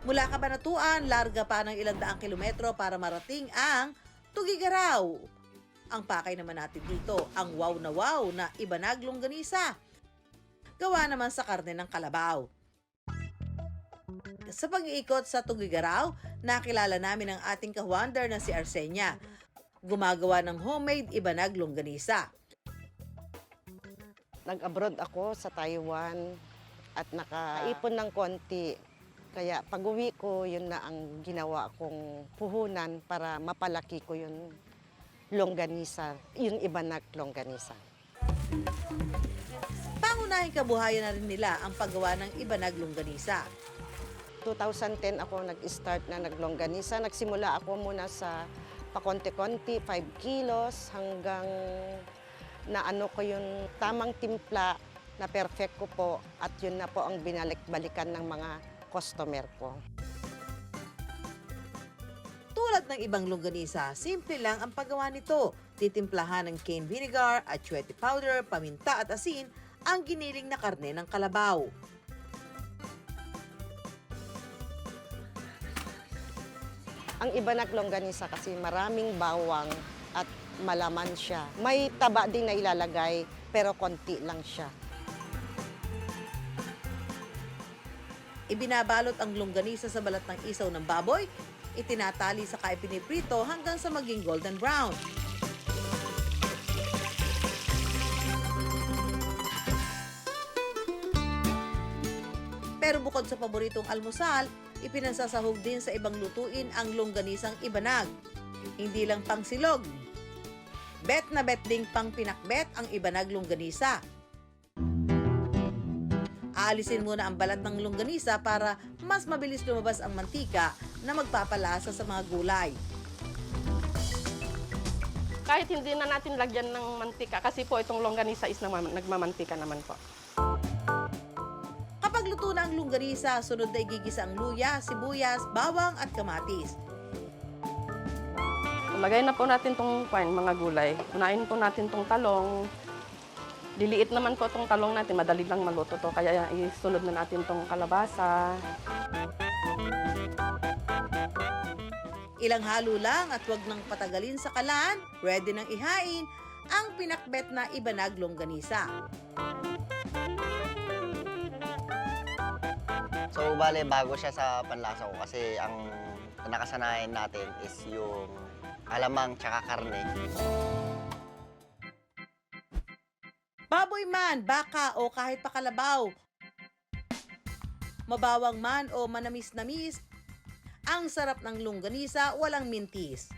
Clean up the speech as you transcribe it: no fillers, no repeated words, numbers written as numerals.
Mula Cabanatuan, larga pa ng ilang daang kilometro para marating ang Tugigaraw. Ang pakay naman natin dito, ang wow na Ibanag Longganisa. Gawa naman sa karne ng kalabaw. Sa pag-iikot sa Tugigaraw, nakilala namin ang ating ka-wonder na si Arsenia. Gumagawa ng homemade Ibanag Longganisa. Nag-abroad ako sa Taiwan at nakaipon ng konti. Kaya pag-uwi ko, yun na ang ginawa kong puhunan para mapalaki ko yung longganisa, yung Ibanag Longganisa. Pangunahing kabuhayan na rin nila ang paggawa ng Ibanag Longganisa. 2010 ako nag-start na naglongganisa. Nagsimula ako muna sa pakonti-konti, 5 kilos, hanggang na ano ko yung tamang timpla na perfect ko po, at yun na po ang binalik-balikan ng mga customer ko. Tulad ng ibang longganisa, simple lang ang paggawa nito. Titimplahan ng cane vinegar, atsuete powder, paminta at asin ang giniling na karne ng kalabaw. Ang Ibanag Longganisa kasi maraming bawang at malaman siya. May taba din na ilalagay pero konti lang siya. Ibinabalot ang longganisa sa balat ng isaw ng baboy, itinatali sa kaipiniprito hanggang sa maging golden brown. Pero bukod sa paboritong almusal, ipinansasahog din sa ibang lutuin ang longganisang Ibanag. Hindi lang pang silog. Bet na bet ding pang pinakbet ang Ibanag Longganisa. Aalisin muna ang balat ng longganisa para mas mabilis lumabas ang mantika na magpapalasa sa mga gulay. Kahit hindi na natin lagyan ng mantika kasi po itong longganisa is nagmamantika naman po. Kapag luto na ang longganisa, sunod na igigisa ang luya, sibuyas, bawang at kamatis. Lagay na po natin itong mga gulay. Unahin po natin itong talong. Liliit naman po itong talong natin, madali lang maluto to. Kaya isunod na natin itong kalabasa. Ilang halo lang at wag nang patagalin sa kalan, ready nang ihain ang pinakbet na Ibanag Longganisa. So, bale, bago siya sa panlasa ko kasi ang nakasanayan natin is yung alamang tsaka karne. Baboy man, baka o kahit pakalabaw, mabawang man o manamis-namis, ang sarap ng longganisa walang mintis.